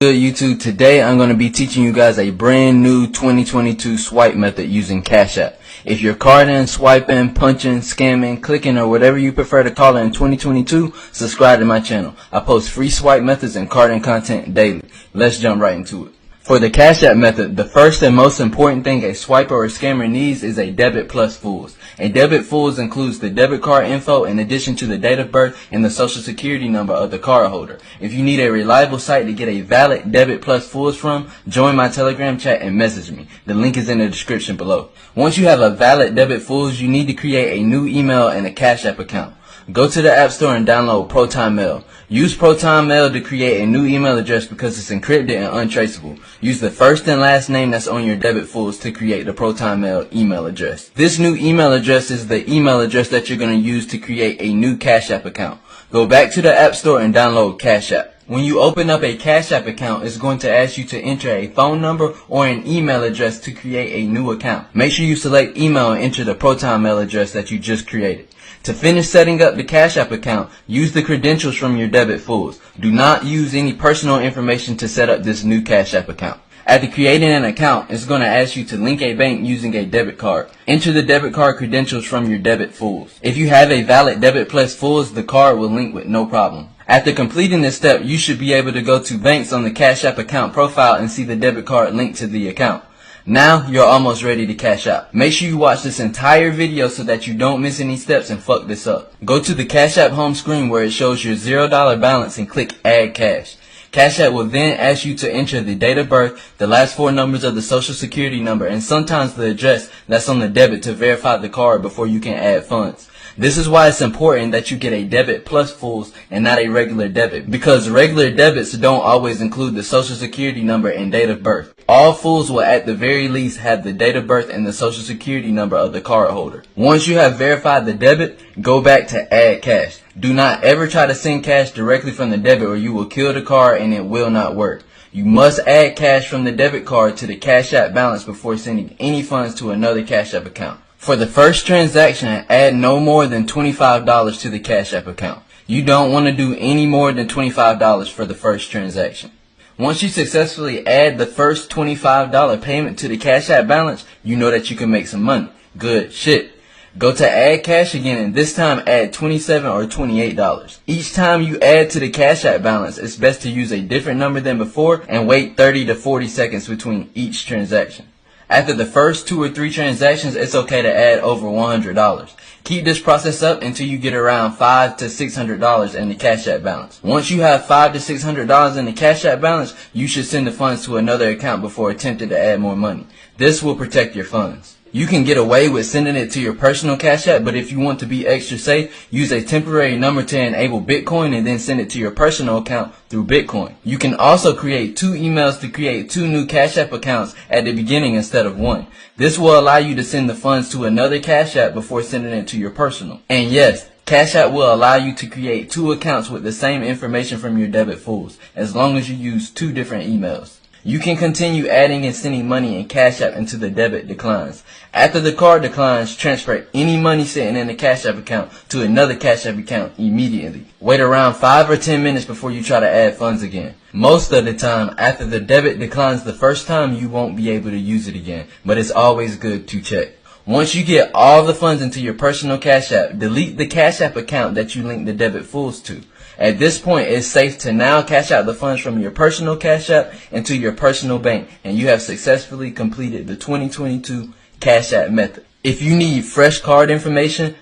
Good YouTube, today I'm going to be teaching you guys a brand new 2022 swipe method using Cashapp. If you're carding, swiping, punching, scamming, clicking, or whatever you prefer to call it in 2022, subscribe to my channel. I post free swipe methods and carding content daily. Let's jump right into it. For the Cashapp method, the first and most important thing a swiper or scammer needs is a Debit+Fullz. A Debit+Fullz includes the debit card info in addition to the date of birth and the social security number of the cardholder. If you need a reliable site to get a valid Debit+Fullz from, join my Telegram chat and message me. The link is in the description below. Once you have a valid Debit+Fullz, you need to create a new email and a Cashapp account. Go to the App Store and download Proton Mail. Use Proton Mail to create a new email address because it's encrypted and untraceable. Use the first and last name that's on your Debit+Fullz to create the Proton Mail email address. This new email address is the email address that you're going to use to create a new Cashapp account. Go back to the App Store and download Cashapp. When you open up a Cashapp account, it's going to ask you to enter a phone number or an email address to create a new account. Make sure you select email and enter the Proton Mail address that you just created. To finish setting up the Cashapp account, use the credentials from your Debit+Fullz. Do not use any personal information to set up this new Cashapp account. After creating an account, it's going to ask you to link a bank using a debit card. Enter the debit card credentials from your Debit+Fullz. If you have a valid Debit+Fullz, the card will link with no problem. After completing this step, you should be able to go to banks on the Cashapp account profile and see the debit card linked to the account. Now, you're almost ready to cash out. Make sure you watch this entire video so that you don't miss any steps and fuck this up. Go to the Cashapp home screen where it shows your $0 balance and click Add Cash. Cashapp will then ask you to enter the date of birth, the last four numbers of the social security number, and sometimes the address that's on the debit to verify the card before you can add funds. This is why it's important that you get a Debit+Fullz and not a regular debit, because regular debits don't always include the social security number and date of birth. All Fulls will at the very least have the date of birth and the social security number of the cardholder. Once you have verified the debit, go back to Add Cash. Do not ever try to send cash directly from the debit or you will kill the card and it will not work. You must add cash from the debit card to the Cashapp balance before sending any funds to another Cashapp account. For the first transaction, add no more than $25 to the Cashapp account. You don't want to do any more than $25 for the first transaction. Once you successfully add the first $25 payment to the Cashapp balance, you know that you can make some money. Good shit. Go to Add Cash again and this time add $27 or $28. Each time you add to the Cashapp balance, it's best to use a different number than before and wait 30 to 40 seconds between each transaction. After the first 2 or 3 transactions, it's okay to add over $100. Keep this process up until you get around $500 to $600 in the Cashapp balance. Once you have $500 to $600 in the Cashapp balance, you should send the funds to another account before attempting to add more money. This will protect your funds. You can get away with sending it to your personal Cashapp, but if you want to be extra safe, use a temporary number to enable Bitcoin and then send it to your personal account through Bitcoin. You can also create 2 emails to create 2 new Cashapp accounts at the beginning instead of 1. This will allow you to send the funds to another Cashapp before sending it to your personal. And yes, Cashapp will allow you to create 2 accounts with the same information from your Debit+Fullz, as long as you use 2 different emails. You can continue adding and sending money in Cashapp until the debit declines. After the card declines, transfer any money sitting in the Cashapp account to another Cashapp account immediately. Wait around 5 or 10 minutes before you try to add funds again. Most of the time, after the debit declines the first time, you won't be able to use it again, but it's always good to check. Once you get all the funds into your personal Cashapp, delete the Cashapp account that you linked the Debit+Fullz to. At this point, it's safe to now cash out the funds from your personal Cashapp into your personal bank, and you have successfully completed the 2022 Cashapp method. If you need fresh card information,